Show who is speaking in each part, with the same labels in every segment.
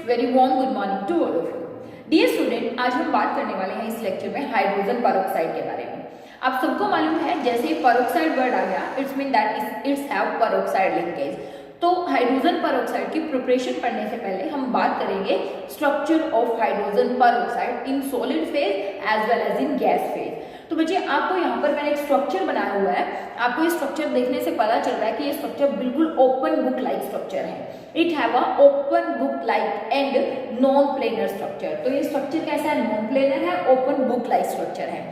Speaker 1: Very warm good morning to all of you. Dear student, आज हम बात करने वाले हैं इस लेक्चर में हाइड्रोजन पेरोक्साइड के बारे में। आप सबको मालूम है जैसे ही पेरोक्साइड वर्ड आ गया it's mean that it's have peroxide linkage. तो हाइड्रोजन पेरोक्साइड की प्रिपरेशन पढ़ने से पहले हम बात करेंगे structure of hydrogen peroxide in solid phase as well as in gas phase. तो बच्चे आपको यहाँ पर मैंने एक स्ट्रक्चर बनाया हुआ है, आपको ये स्ट्रक्चर देखने से पता चल रहा है कि ये स्ट्रक्चर बिल्कुल ओपन बुक लाइक स्ट्रक्चर है। It have a open book like and non planar structure. तो ये स्ट्रक्चर कैसा है? नॉन प्लेनर है, ओपन बुक लाइक स्ट्रक्चर है।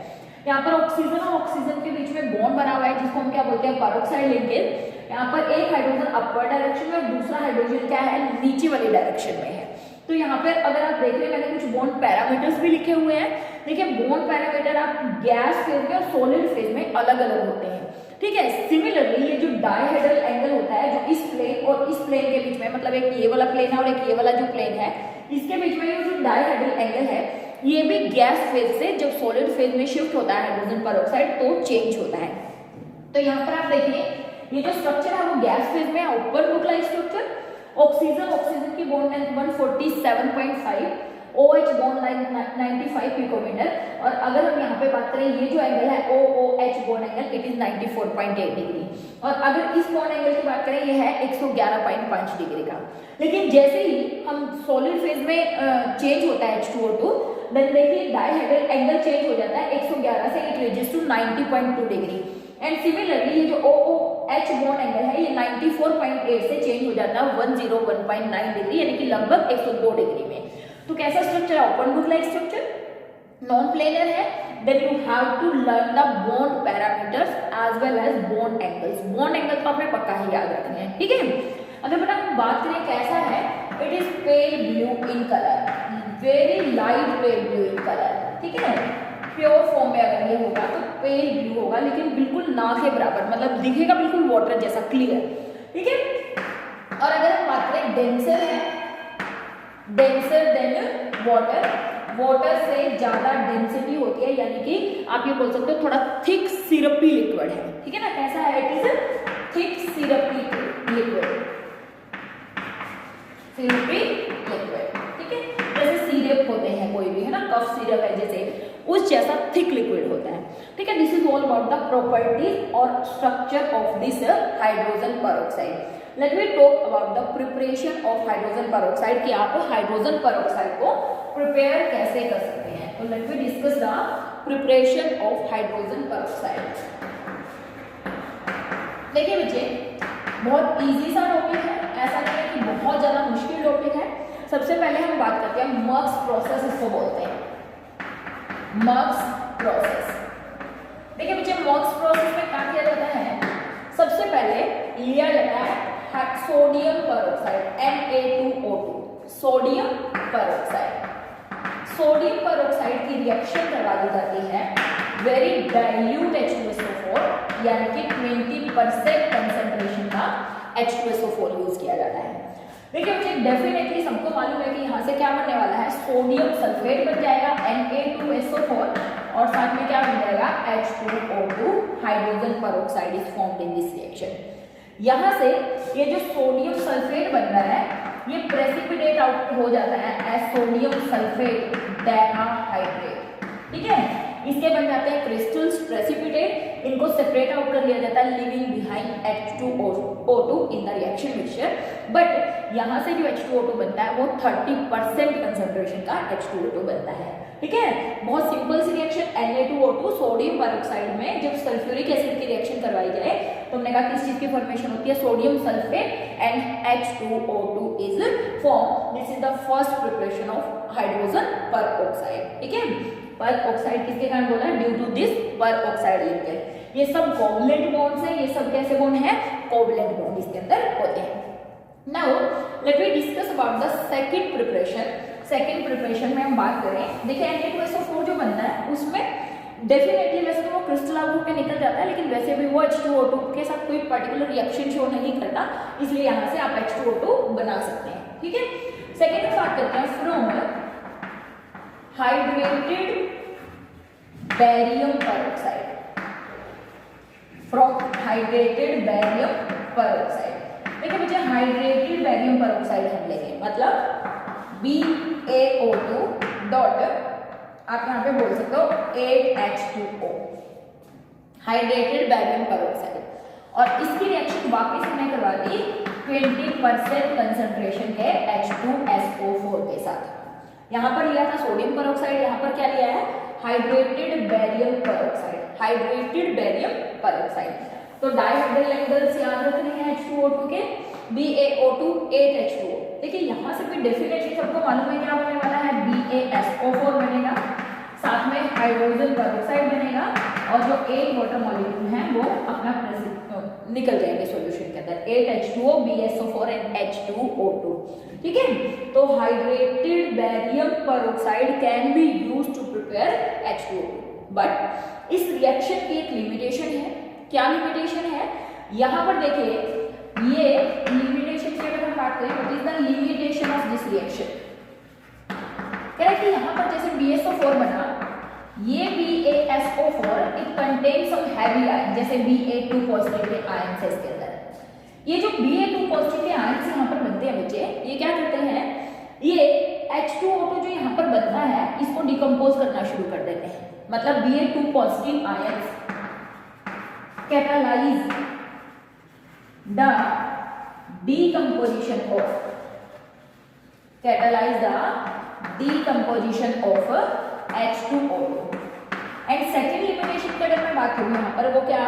Speaker 1: यहाँ पर ऑक्सीजन और ऑक्सीजन के बीच में बॉन्ड बना हुआ है जिसको हम क्या बोलते हैं? Peroxide linkage. यहाँ पर एक हाइड्रोजन अपर डायरेक्शन में और दूसरा हाइड्रोजन क्या है? नीचे वाली डायरेक्शन में है। तो यहाँ पर अगर आप देख रहे हैं मैंने कुछ बॉन्ड पैरामीटर्स भी लिखे हुए हैं। देखिए बॉन्ड पैरामीटर आप गैस फेज में और सॉलिड फेज में अलग अलग होते हैं, ठीक है। सिमिलरली ये जो डायहेड्रल एंगल होता है जो इस प्लेन और इस प्लेन के बीच में, मतलब एक ये वाला प्लेन है और एक ये वाला जो प्लेन है, इसके बीच में ये जो डायहेड्रल एंगल है ये भी गैस फेज से जब सॉलिड फेज में शिफ्ट होता है हाइड्रोजन पेरोक्साइड तो चेंज होता है। तो यहाँ पर आप देखिए ये जो स्ट्रक्चर है वो गैस फेज में है, ऊपर बुक लाइक स्ट्रक्चर। ऑक्सीजन की bond length 147.5, OH bond line 95 picometre. और अगर हम यहाँ पे बात करें ये जो एंगल है OOH bond angle it is 94.8 degree. और अगर इस बॉन्ड एंगल की बात करें ये है 111.5 डिग्री का। लेकिन जैसे ही हम सॉलिड फेज में चेंज होता है H2O2 देन देखिए डायहेड्रल एंगल चेंज हो जाता है 111 से it ranges to 90.2 degree. And similarly ये जो OOH बॉन्ड एंगल है ये 94.8 से चेंज हो जाता है 101.9 डिग्री यानी कि लगभग 102 डिग्री में। तो कैसा स्ट्रक्चर है? Open book like structure, non planar है। Then you have to learn the bond parameters as well as bond angles. Bond angle तो आपने पक्का ही याद रखने हैं, ठीक है। अगर बेटा हम बात करें कैसा है, it is pale blue in colour, very light pale blue in colour, ठीक है। प्योर फॉर्म में अगर ये होगा तो पेल ब्लू होगा लेकिन बिल्कुल ना के बराबर, मतलब दिखेगा बिल्कुल वाटर जैसा क्लियर, ठीक है। और अगर हम बात करें डेंसर है, डेंसर देन वाटर, वाटर से ज्यादा डेंसिटी होती है यानी कि आप ये बोल सकते हो थोड़ा थिक सिरपी लिक्विड है, ठीक है ना। कैसा है? It is thick syrupy liquid, syrupy liquid, ठीक है। जैसे सिरप होते हैं कोई भी, है ना, कफ सिरप है जैसे, उस जैसा थिक लिक्विड होता है, ठीक है। This is all about the properties और structure of this hydrogen peroxide. Let me talk about the preparation of hydrogen peroxide कि आप हाइड्रोजन पेरोक्साइड को प्रिपेयर कैसे कर सकते हैं। तो let me discuss the preparation of hydrogen peroxide. देखिए बच्चे बहुत इजी सा टॉपिक है, ऐसा नहीं है कि बहुत ज्यादा मुश्किल टॉपिक है। सबसे पहले हम बात करते हैं मर्क्स प्रोसेस, इसको बोलते हैं मर्क्स प्रोसेस। देखिए बच्चे मर्क्स प्रोसेस में क्या किया जाता है? सबसे पहले लिया जाता है sodium peroxide Na2O2, sodium peroxide. Sodium peroxide की रिएक्शन करवा दी जाती है वेरी डाइल्यूट H2SO4 यानी कि 20% कंसेंट्रेशन का H2SO4 यूज किया जाता है। देखिए मुझे डेफिनेटली सबको मालूम है कि यहाँ से क्या बनने वाला है? सोडियम सल्फेट बन जाएगा Na2SO4 और साथ में क्या बन जाएगा? H2O2 hydrogen peroxide is formed in this reaction. यहाँ से ये जो सोडियम सल्फेट बन रहा है ये प्रेसिपिटेट आउट हो जाता है एज सोडियम सल्फेट डाइहाइड्रेट, ठीक है। इसके बन जाते हैं क्रिस्टल्स प्रेसिपिटेट, इनको सेपरेट आउट कर लिया जाता है living behind H2O2 in the reaction mixture. But यहाँ से जो H2O2 बनता है वो 30% कंसेंट्रेशन का H2O2 बनता है, ठीक है। बहुत सिंपल सी रिएक्शन Na2O2 सोडियम पेरोक्साइड में जब सल्फ्यूरिक एसिड की रिएक्शन करवाई जाए तो हमने कहा किस चीज की फॉर्मेशन होती है? Sodium sulphate and H2O2 is form. This is the first preparation of hydrogen peroxide, ठीक है। पेरोक्साइड किसके कारण बोला है? Due to this peroxide linkage. ये सब कोवलेंट बॉन्ड्स हैं, ये सब कैसे बॉन्ड है? कोवलेंट बॉन्ड इसके अंदर होते हैं। Now let me discuss about the second preparation. Second preparation में हम बात करें, देखिए Na2SO4 जो बनता है उसमें डेफिनेटली वैसे तो वो क्रिस्टल आउट होकर निकल जाता है लेकिन वैसे भी वो H2O2 के साथ कोई पर्टिकुलर रिएक्शन शो नहीं करता, इसलिए यहाँ से आप H2O2 बना सकते हैं, ठीक है। सेकेंड में बात करते हैं from hydrated barium peroxide, from hydrated barium peroxide. देखिए मुझे हाइड्रेटेड बैरियम पेरोक्साइड हम लेंगे, मतलब BaO2 डॉट आप यहाँ पे बोल सकते हो 8H2O, हाइड्रेटेड बैरियम पेरोक्साइड। और इसकी रिएक्शन वापस हमने करवा दी 20% कंसंट्रेशन के H2SO4 के साथ। यहाँ पर लिया था सोडियम पेरोक्साइड, यहाँ पर क्या लिया है, hydrated barium peroxide, hydrated barium peroxide. तो डायहेड्रल एंगल्स याद रखने हैं H2O2 के, BaO2 8H2O। देखिए यहाँ से भी डेफिनेटली सबको मालूम है क्या होने वाला है, BaSO4 बनेगा, साथ में हाइड्रोजन पेरोक्साइड बनेगा और जो 8 वाटर मॉलिक्यूल हैं वो अपना निकल जाएंगे सॉल्यूशन के अंदर, 8H2O, BaSO4 एंड H2O2। ठीक है, तो hydrated barium peroxide can be used to prepare H2O2। But इस रिएक्शन की एक लिमिटेशन है। क्या लिमिटेशन है, यहाँ पर देखिए ये लिमिटेशन की अगर हम बात करें, what is the limitation of this reaction. कह रहे कि यहाँ पर जैसे BaSO4 बना, ये BaSO4 it contain some heavy ion, जैसे Ba2 पॉजिटिव के आयन है इसके अंदर। ये जो Ba2 पॉजिटिव के आयन यहाँ पर बनते हैं बच्चे, ये क्या करते हैं, ये H2O2 जो यहाँ पर बनता है इसको डिकम्पोज करना शुरू कर देते हैं। मतलब Ba2 positive ion catalyze the decomposition of H2O2। And second limitation की अगर मैं बात करूं यहाँ पर, वो क्या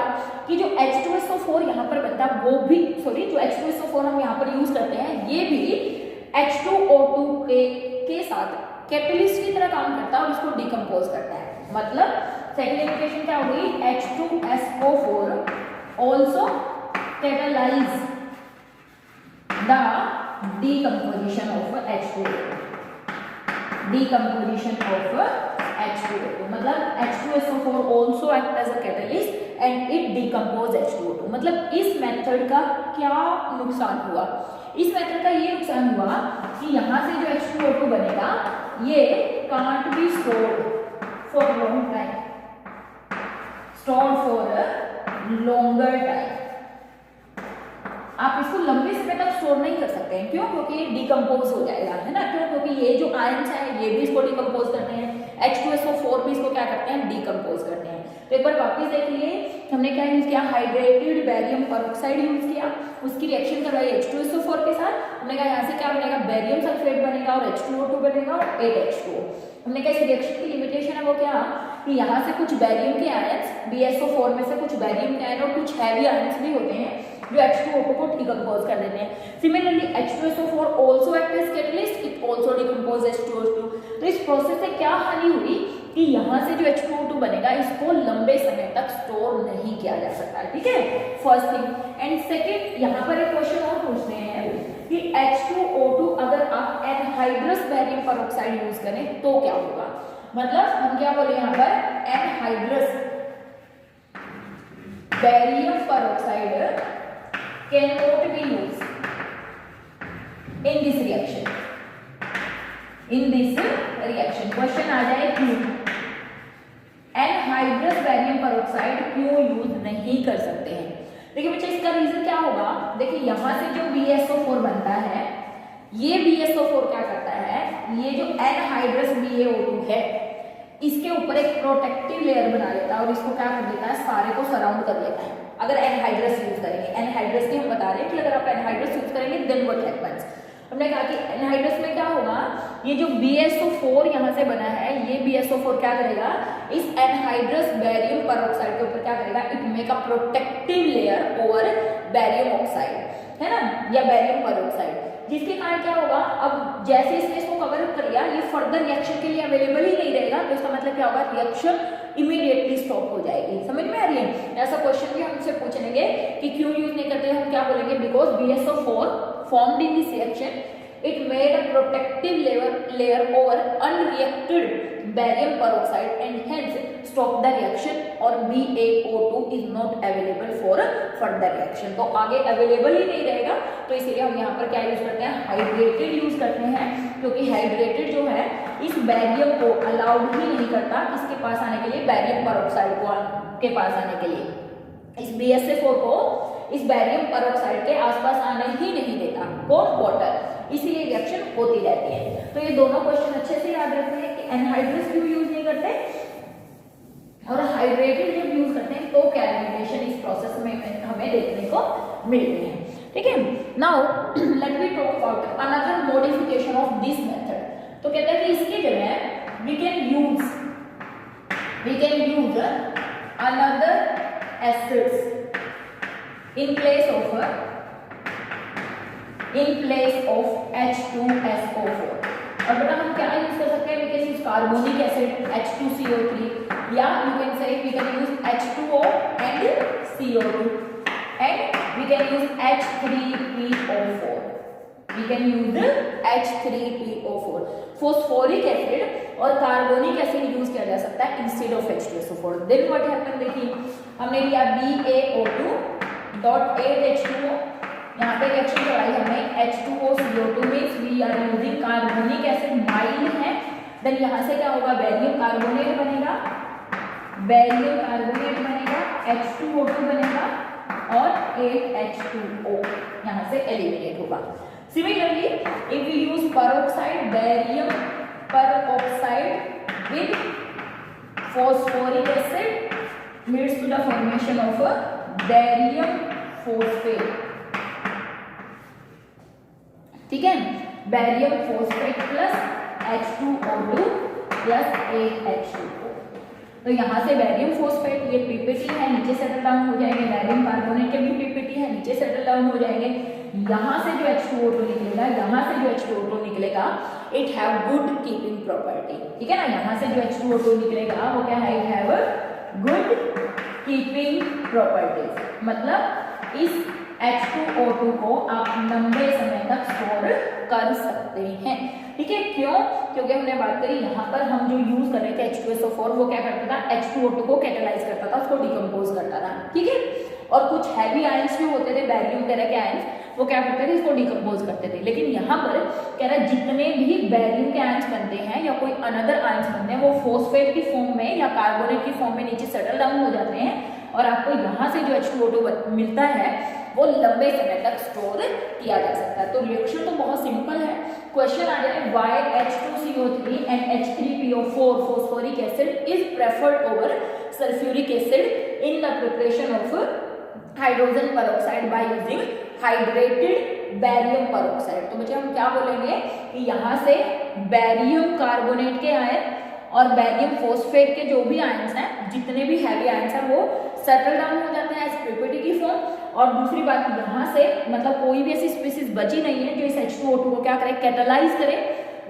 Speaker 1: कि जो H2SO4 यहाँ पर बनता है वो भी, सॉरी जो H2SO4 हम यहाँ पर यूज करते हैं ये भी H2O2 के साथ कैटलिस्ट की तरह काम करता है और इसको डिकम्पोज करता है। मतलब सेकेंड लिमिटेशन क्या होगी, H2SO4 also catalyze the decomposition of H2O2, decomposition of H2O2। मतलब H2SO4 also act as a catalyst and it decompose H2O2। मतलब इस मेथड का क्या नुकसान हुआ, इस मेथड का ये नुकसान हुआ कि यहाँ से जो H2O2 बनेगा ये can't be stored for long time, stored for a longer time। आप इसको लंबे समय तक स्टोर नहीं कर सकते हैं, क्यों, क्योंकि डिकम्पोज हो जाएगा, है ना, क्यों, क्योंकि ये जो आयन्स हैं ये भी इसको डिकम्पोज करते हैं, H2SO4 भी इसको क्या करते हैं, डिकम्पोज करते हैं। तो एक बार वापस देख लिए, हमने क्या यूज किया, हाइड्रेटेड बैरियम पेरोक्साइड यूज किया, उसकी रिएक्शन करवाई H2SO4 के साथ। हमने कहा यहाँ से क्या बनेगा, बैरियम सल्फेट बनेगा और H2O2 बनेगा और 8H2O। हमने कहा इस रिएक्शन की लिमिटेशन है वो क्या कि यहाँ से कुछ बैरियम के आयन्स, BaSO4 में से कुछ बैरियम के आयन और कुछ हैवी आयन्स भी होते हैं जो H2O2 को डिकम्पोज कर देते हैं। Similarly H2SO4 also act as catalyst, it also decompose H2O2। तो इस प्रोसेस से क्या हानि हुई कि यहाँ से जो H2O2 बनेगा इसको लंबे समय तक स्टोर नहीं किया जा सकता है। ठीक है, फर्स्ट थिंग। एंड सेकेंड, यहाँ पर एक क्वेश्चन और पूछते हैं कि H2O2 अगर आप एनहाइड्रस बैरियम पेरोक्साइड यूज करें तो क्या होगा। मतलब हम क्या बोले यहाँ पर, anhydrous barium peroxide cannot be used in this reaction, in this reaction। Question आ जाए क्यों, एनहाइड्रस बैरियम पेरोक्साइड क्यों यूज नहीं कर सकते हैं। देखिए बच्चे इसका रीजन क्या होगा, देखिए यहाँ से जो BaSO4 बनता है, ये BaSO4 क्या करता है, ये जो एनहाइड्रस BaO2 है इसके ऊपर एक प्रोटेक्टिव लेयर बना लेता है और इसको क्या कर देता है, सारे को सराउंड कर लेता है। अगर एनहाइड्रस यूज करेंगे, एनहाइड्रस की हम बता रहे हैं कि अगर आप एनहाइड्रस यूज करेंगे देन व्हाट हैपेंस। हमने कहा कि एनहाइड्रस में क्या होगा, ये जो BaSO4 यहाँ से बना है, ये BaSO4 क्या करेगा, इस एनहाइड्रस बैरियम पेरोक्साइड के ऊपर क्या करेगा, it make a protective layer over barium oxide, है ना, या बैरियम पेरोक्साइड, जिसके कारण क्या होगा, अब जैसे इसने इसको कवर अप कर लिया, ये फर्दर रिएक्शन के लिए अवेलेबल ही नहीं रहेगा। तो इसका मतलब क्या होगा, रिएक्शन इमीडिएटली स्टॉप हो जाएगी। समझ में आ रही है, ऐसा क्वेश्चन भी हमसे पूछ लेंगे कि क्यों यूज नहीं करते, हम क्या बोलेंगे, because BaSO4 formed in this reaction, it made a protective layer over unreacted barium peroxide and hence stop the reaction और BaO2 is not available for further reaction। तो आगे अवेलेबल ही नहीं रहेगा, तो इसलिए हम यहाँ पर क्या यूज करते हैं, हाइड्रेटेड यूज करते हैं, क्योंकि हाइड्रेटेड जो है इस बैरियम को अलाउड ही नहीं करता किसके पास आने के लिए, बैरियम पेरोक्साइड को के पास आने के लिए, इस BaSO4 को इस बैरियम पेरोक्साइड के आसपास आने ही नहीं देता। कौन, वाटर। इसीलिए रिएक्शन होती रहती है। तो ये दोनों क्वेश्चन अच्छे से याद रखते हैं कि एनहाइड्रस क्यों यूज नहीं करते और हाइड्रेटेड जब यूज करते हैं तो क्या लिमिटेशन इस प्रोसेस में हमें देखने को मिलती है। ठीक है, now let me talk about another modification of this method. तो कहते हैं कि इसकी जगह we can use another acids in place of H2SO4। और बेटा हम क्या यूज कर सकते हैं, we can use carbonic acid H2CO3 या you can say we can use H2O and CO2 and we can use H3PO4। we can use H3PO4। Phosphoric acid और carbonic acid use किया जा सकता है instead of H2SO4। Then what happen, देखिए हमने लिया BaO2 dot 8H2O, यहाँ पे रिएक्शन कराई हमने H2O CO2 means we are using carbonic acid, mild है। देन यहाँ से क्या होगा, बेरियम कार्बोनेट बनेगा, H2O2 बनेगा और 8H2O यहाँ से एलिमिनेट होगा। Similarly if we use peroxide, barium peroxide with phosphoric acid leads to the formation of a barium phosphate। ठीक है, barium phosphate plus H2O2 plus 8H2O। तो यहाँ से बेरियम फोस्फेट ये पीपीटी है, नीचे सेटल डाउन हो जाएंगे, बेरियम कार्बोनेट के भी पीपीटी है, नीचे सेटल डाउन हो जाएंगे। यहाँ से जो H2O2 निकलेगा, यहाँ से जो H2O2 निकलेगा, it have good keeping property. ठीक है ना, यहाँ से जो H2O2 निकलेगा वो क्या है, it have good keeping properties. मतलब इस H2O2 को आप लंबे समय तक स्टोर कर सकते हैं। ठीक है, क्यों? क्योंकि हमने बात करी यहाँ पर हम जो यूज कर रहे थे H2SO4 वो क्या करता था, H2O2 को कैटालाइज करता था, उसको डिकम्पोज करता था। ठीक है, और कुछ हैवी आयंस जो होते थे, बैरियम वगैरह के आयंस, वो क्या करते थे, इसको डिकम्पोज करते थे। लेकिन यहाँ पर कह रहा है जितने भी बैरियम के आयंस बनते हैं या कोई अनदर आयंस बनते हैं वो फोस्फेट की फॉर्म में या कार्बोनेट की फॉर्म में नीचे सेटल डाउन हो जाते हैं और आपको यहाँ से जो H2O2 मिलता है वो लंबे समय तक स्टोर किया जा सकता है। तो रिएक्शन तो बहुत सिंपल है। क्वेश्चन आ जाए why H2CO3 and H3PO4 phosphoric acid is preferred over sulfuric acid in the preparation of hydrogen peroxide by using hydrated barium peroxide। तो बच्चे हम क्या बोलेंगे कि यहाँ से बैरियम कार्बोनेट के आयन और बैरियम फोस्फेट के जो भी आयंस हैं, जितने भी हैवी आयंस हैं वो सेटल डाउन हो जाते हैं एज पीपीटी की फॉर्म। और दूसरी बात यहाँ से मतलब कोई भी ऐसी स्पीसीज बची नहीं है जो इस H2O2 को क्या करे, कैटालाइज करे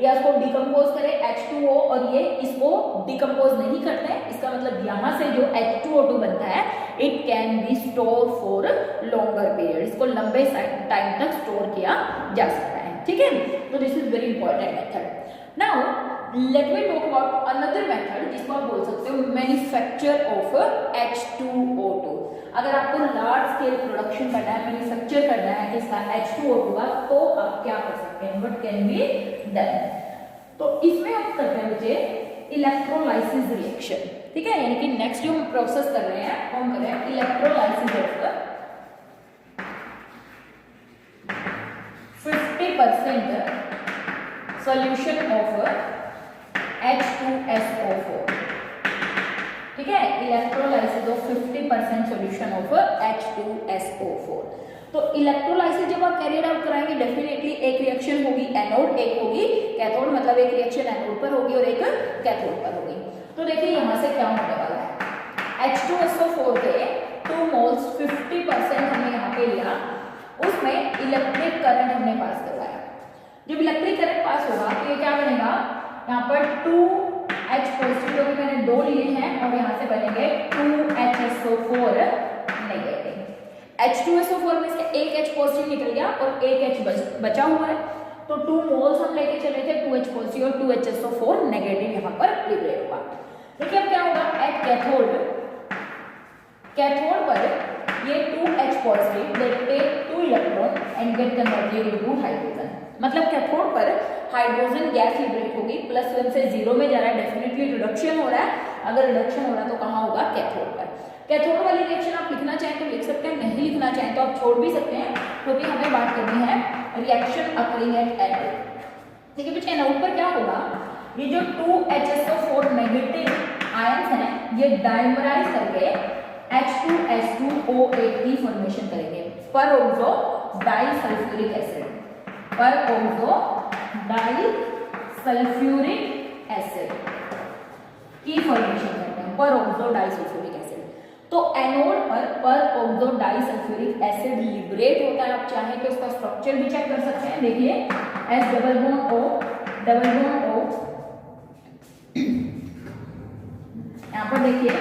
Speaker 1: या इसको डिकम्पोज करे H2O, और ये इसको डिकम्पोज नहीं करते हैं। इसका मतलब यहाँ से जो H2O2 बनता है it can be store for longer period, इसको लंबे टाइम तक स्टोर किया जा सकता है। ठीक है, तो this is very important method. Now let me talk about another method जिसको आप बोल सकते हो मैन्युफैक्चर ऑफ H2O2। अगर आपको लार्ज स्केल प्रोडक्शन करना है, मैन्युफैक्चर करना है इसका H2O2 का, तो आप क्या कर सकते हैं, व्हाट कैन बी डन। तो इसमें हम करते हैं बच्चे इलेक्ट्रोलाइसिस रिएक्शन। ठीक है, यानी कि नेक्स्ट जो हम प्रोसेस कर रहे हैं वो हम कर रहे हैं electrolysis of 50% solution of H2SO4। ठीक है, electrolysis of 50% solution of H2SO4। तो इलेक्ट्रोलाइसिस जब आप कैरियर आउट कराएंगे डेफिनेटली एक रिएक्शन होगी एनोड, एक होगी कैथोड, मतलब एक रिएक्शन एनोड पर होगी और एक कैथोड पर होगी। तो देखिए यहाँ से क्या होने वाला है, H2SO4 के 2 मोल्स 50% हमने यहाँ पे लिया, उसमें इलेक्ट्रिक करंट हमने पास करवाया। जब इलेक्ट्रिक करंट पास होगा तो ये क्या बनेगा, यहाँ पर 2H पॉजिटिव जो कि मैंने 2 लिए हैं और यहाँ से बनेंगे 2HSO4 नेगेटिव। H2SO4 में से एक H पॉजिटिव निकल गया और एक H बचा हुआ है, तो 2 मोल्स हम लेके चले थे 2H पॉजिटिव और 2HSO4 नेगेटिव यहाँ पर लिबरेट हुआ। देखिए अब क्या होगा, एट कैथोड पर ये 2H positive they take 2 electron and get converted into hydrogen. मतलब कैथोड पर हाइड्रोजन गैस लिबरेट होगी, +1 से 0 में जा रहा है, डेफिनेटली रिडक्शन हो रहा है। अगर रिडक्शन हो रहा है तो कहाँ होगा, कैथोड पर। कैथोड वाली रिएक्शन आप लिखना चाहें तो लिख सकते हैं, नहीं लिखना चाहें तो आप छोड़ भी सकते हैं, क्योंकि हमें बात करनी है रिएक्शन अकरिंग एट एनोड। ठीक है बच्चे, एनोड पर क्या होगा, ये जो 2HSO4 नेगेटिव आयंस हैं ये डाइमराइज करके H2SO8 की फॉर्मेशन करेंगे, पर-ऑक्सो डाइसल्फ्यूरिक एसिड, पर-ऑक्सो डाइसल्फ्यूरिक एसिड की फॉर्मेशन करते हैं, पर-ऑक्सो डाइसल्फ्यूरिक एसिड। तो एनोड पर ऑक्सो डाइसल्फ्यूरिक एसिड लिबरेट होता है। आप चाहें तो उसका स्ट्रक्चर भी चेक कर सकते हैं। देखिए S डबल बॉन्ड O, यहाँ पर देखिए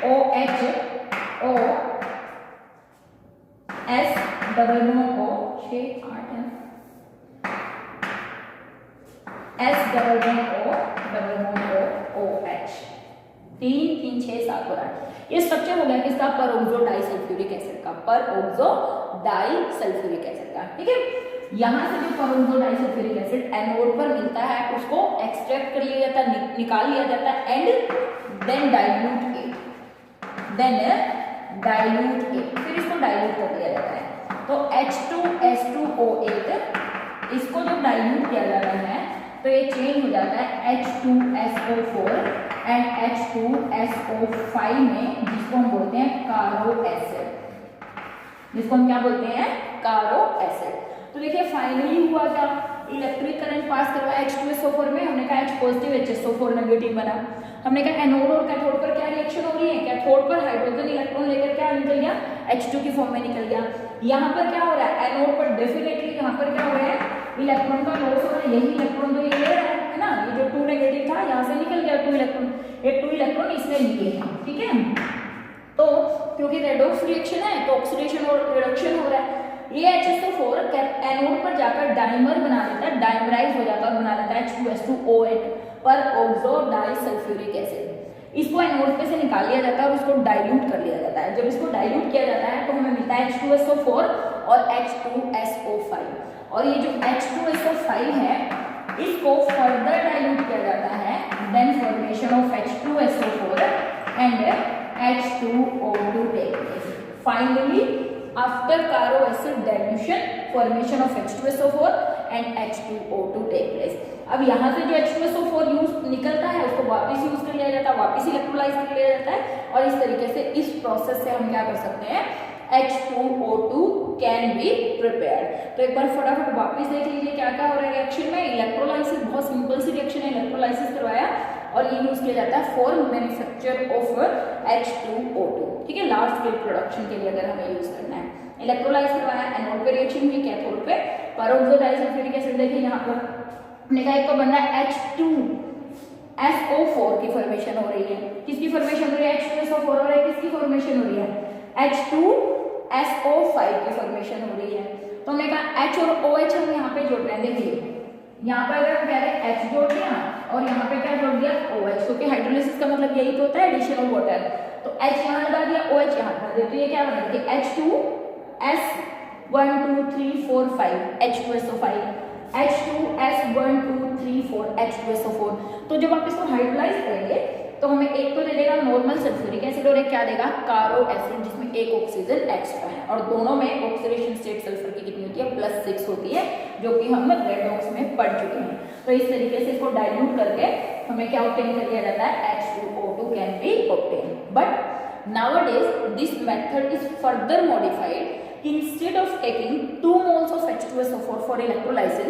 Speaker 1: OH O S double bond O 6 8 है, S double bond O double bond O OH 3 3 6 7 और 8। ये स्ट्रक्चर हो गया किसका, पर-ऑक्सो डाइसल्फ्यूरिक एसिड का, पर-ऑक्सो डाइसल्फ्यूरिक एसिड का। ठीक है, यहाँ से जो पर-ऑक्सो डाइसल्फ्यूरिक एसिड एनोड पर मिलता है उसको एक्सट्रैक्ट कर लिया जाता है, निकाल लिया जाता है एंड देन डाइल्यूट इट, फिर इसको डाइल्यूट कर दिया जाता है। तो H2S2O8 इसको जब डाइल्यूट किया जाता है तो ये चेंज हो जाता है H2SO4 एंड H2SO5 में, जिसको हम बोलते हैं कारो एसिड, जिसको हम क्या बोलते हैं, कारो एसिड। तो देखिए फाइनली हुआ क्या, इलेक्ट्रिक करंट पास करवाया H2SO4 में, हमने कहा H पॉजिटिव HSO4 नेगेटिव बना। हमने कहा एनोड और कैथोड पर क्या रिएक्शन हो रही है, कैथोड पर हाइड्रोजन इलेक्ट्रॉन लेकर क्या निकल गया, H2 की फॉर्म में निकल गया। यहाँ पर क्या हो रहा है, एनोड पर डेफिनेटली यहाँ पर क्या हो रहा है, इलेक्ट्रॉन का लॉस हो रहा है, यही इलेक्ट्रॉन तो ये ले रहा है ना, ये जो 2 नेगेटिव था यहाँ से निकल गया 2 इलेक्ट्रॉन, ये 2 इलेक्ट्रॉन इसमें लिए हैं। ठीक है, तो क्योंकि रेडॉक्स रिएक्शन है तो ऑक्सीडेशन और रिडक्शन हो रहा है। ये HSO4 एनोड पर जाकर डाइमर बना देता है, डाइमराइज हो जाता है और बना देता है H2S2O8 पर ऑक्सो डाइसल्फ्यूरिक एसिड। इसको एनोड पे से निकाल लिया जाता है और उसको डाइल्यूट कर लिया जाता है। जब इसको डाइल्यूट किया जाता है तो हमें मिलता है H2SO4 और H2SO5, और ये जो H2SO5 है इसको फर्दर डाइल्यूट किया जाता है, then formation of H2SO4 and H2O2 take place. Finally after Caro acid dilution formation of H2SO4 and H2O2 take place. अब यहाँ से जो H2SO4 यूज निकलता है उसको वापस यूज कर लिया जाता है, वापस इलेक्ट्रोलाइज कर लिया जाता है, और इस तरीके से इस प्रोसेस से हम क्या कर सकते हैं, H2O2 कैन बी प्रिपेयर्ड। तो एक बार फटाफट वापस देख लीजिए क्या क्या हो रहा है रिएक्शन में। इलेक्ट्रोलाइसिस बहुत सिंपल सी रिएक्शन है, इलेक्ट्रोलाइसिस करवाया और ये यूज किया जाता है फॉर मैन्युफैक्चर ऑफ H2O2। ठीक है, लार्ज स्केल प्रोडक्शन के लिए अगर हमें यूज करना है। इलेक्ट्रोलाइज करवाया, एनोड पे रिएक्शन हुई, कैथोड पे पर-ऑक्सो डाइसल्फ्यूरिक एसिड। देखिए यहाँ पर हमने कहा एक को बनना है H2SO4 की फॉर्मेशन हो रही है, किसकी फॉर्मेशन हो रही है, H2SO4, और किसकी फॉर्मेशन हो रही है, H2SO5 की फॉर्मेशन हो रही है। तो हमने कहा H और OH हम यहाँ पे जोड़ रहे हैं। देखिए यहाँ पर अगर हम कह रहे हैं H जोड़ दिया और यहाँ पे क्या जोड़ दिया, OH, क्योंकि हाइड्रोलिसिस का मतलब यही तो होता है, एडिशन ऑफ वाटर। तो H यहाँ लगा दिया, OH यहाँ लगा दिया, तो ये क्या बना देखिए H2S12345 H2SO5, H2S123 H2SO4। तो जब आप इसको हाइड्रोलाइज करेंगे तो हमें एक तो दे देगा नॉर्मल सल्फ्यूरिक एसिड और एक क्या देगा, कारो एसिड, जिसमें एक ऑक्सीजन एक्स्ट्रा है, और दोनों में ऑक्सीडेशन स्टेट सल्फर की कितनी होती है, +6 होती है, जो कि हम रेडॉक्स में पढ़ चुके हैं। तो इस तरीके से इसको डाइल्यूट करके हमें क्या ऑब्टेन कर लिया जाता है, H2O2 can be obtain. But nowadays this method is further modified. Instead of taking 2 moles of H2SO4 for electrolysis,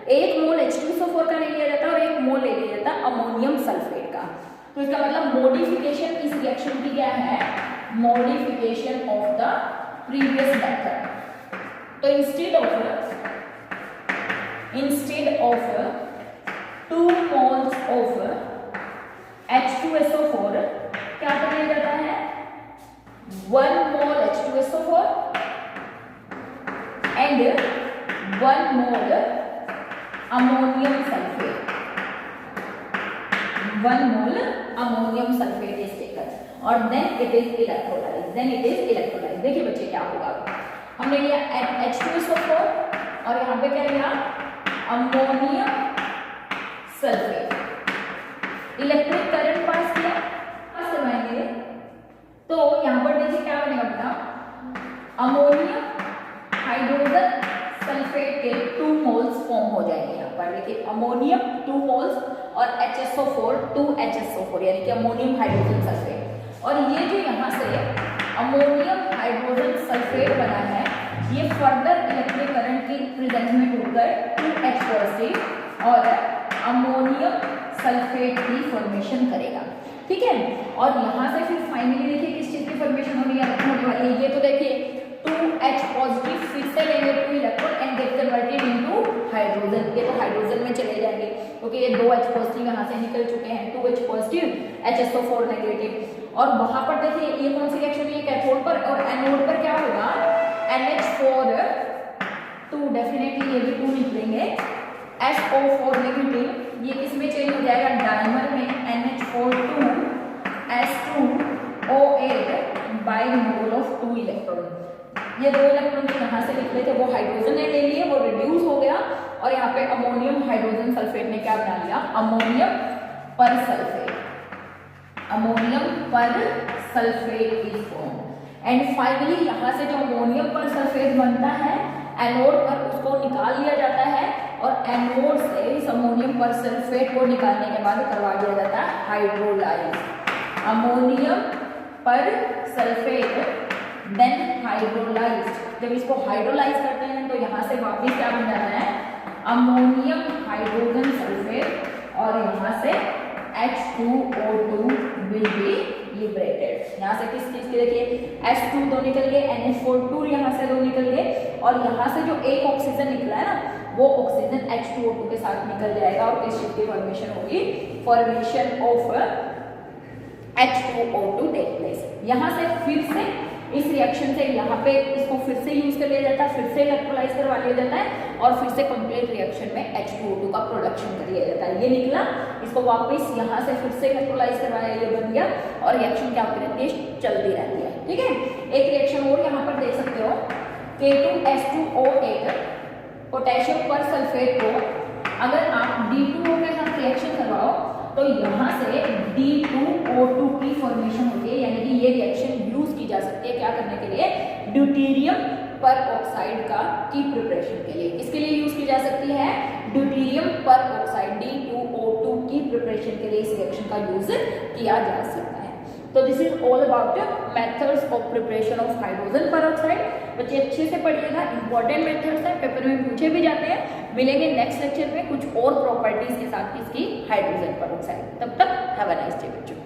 Speaker 1: 1 mole H2SO4 का ले लिया जाता है और 1 मोल ले लिया जाता है अमोनियम सल्फेट का। तो इसका मतलब मॉडिफिकेशन इस रिएक्शन की क्या है, modification of the previous method. तो instead of 2 moles of H2SO4 क्या कर लिया जाता है, 1 mole H2SO4 and 1 mole ammonium sulfate, 1 mole ammonium sulfate is taken और then it is electrolyzed, देखिए बच्चे क्या होगा, हमने लिया H2SO4 और यहाँ पे क्या लिया, ammonium sulphate, electric current pass किया, करवाएंगे तो यहाँ पर देखिए क्या बनेगा बेटा, अमोनियम हाइड्रोजन सल्फेट के 2 मोल्स फॉर्म हो जाएंगे यहाँ पर। देखिए अमोनियम 2 मोल्स और HSO4 2HSO4 यानी कि अमोनियम हाइड्रोजन सल्फेट। और ये जो यहाँ से अमोनियम हाइड्रोजन सल्फेट बना है ये फर्दर इलेक्ट्रिक करंट की प्रेजेंस में टूटकर 2H पॉजिटिव और अमोनियम सल्फेट की फॉर्मेशन करेगा। ठीक है, और यहाँ से फिर फाइनली देखिए किस चीज की फॉर्मेशन होने वाली है। ये तो देखिए 2H पॉजिटिव फिर से लेंगे 2 electron and get converted into hydrogen. ये तो हाइड्रोजन में चले जाएंगे क्योंकि ये 2H पॉजिटिव यहाँ से निकल चुके हैं, 2H पॉजिटिव HSO4 नेगेटिव। और वहां पर देखिए ये कौन सी रिएक्शन है, कैथोड पर, और एनोड पर क्या होगा NH4 2 डेफिनेटली ये भी 2 निकलेंगे, SO4 नेगेटिव ये किसमें चेंज हो जाएगा डाइमर में NH4 2 S2O8 by mole of 2 electron. ये 2 इलेक्ट्रॉन जो यहाँ से निकले थे वो हाइड्रोजन ने ले लिए, वो रिड्यूस हो गया और यहाँ पे अमोनियम हाइड्रोजन सल्फेट ने क्या बना लिया अमोनियम पर सल्फेट, अमोनियम पर sulphate is form. And finally यहाँ से जो अमोनियम पर सल्फेट बनता है एनोड पर उसको निकाल लिया जाता है और एनोड से इस अमोनियम पर सल्फेट को निकालने के बाद करवा दिया जाता है हाइड्रोलाइज। अमोनियम पर सल्फेट देन हाइड्रोलाइज। जब इसको हाइड्रोलाइज करते हैं तो यहाँ से वापस क्या बन जाता है अमोनियम हाइड्रोजन सल्फेट और यहाँ से H2O2 विल बी लिबरेटेड। यहाँ से किस चीज के देखिए H2 दो निकल गए, NH4 2 यहाँ से 2 निकल गए और यहाँ से जो एक ऑक्सीजन निकला है ना वो ऑक्सीजन H2O2 के साथ निकल जाएगा और किस चीज की फॉर्मेशन होगी formation of H2O2 take place. यहाँ से फिर से इस रिएक्शन से यहाँ पे इसको फिर से यूज कर लिया जाता है, फिर से इलेक्ट्रोलाइज करवा लिया जाता है और फिर से कंप्लीट रिएक्शन में H2O2 का प्रोडक्शन कर लिया जाता है। ये निकला, इसको वापस यहाँ से फिर से इलेक्ट्रोलाइज करवाया, ये बन गया और रिएक्शन क्या होती रहती है चलती रहती है। ठीक है, एक रिएक्शन और यहाँ पर देख सकते हो K2H2O8 पोटेशियम पर सल्फेट को अगर आप D2O के साथ रिएक्शन करवाओ तो यहाँ से D2O2 की फॉर्मेशन होती है, यानी कि ये रिएक्शन यूज की जा सकती है क्या करने के लिए ड्यूटेरियम पर ऑक्साइड का की प्रिपरेशन के लिए। इसके लिए यूज की जा सकती है ड्यूटेरियम पर ऑक्साइड D2O2 की प्रिपरेशन के लिए इस रिएक्शन का यूज किया जा सकता है। तो this is all about methods of preparation of hydrogen peroxide. बच्चे अच्छे से पढ़िएगा, इंपॉर्टेंट मेथड्स हैं, पेपर में पूछे भी जाते हैं। मिलेंगे नेक्स्ट लेक्चर में कुछ और प्रॉपर्टीज के साथ इसकी हाइड्रोजन पेरोक्साइड। तब तक हैव अ नाइस डे बच्चों।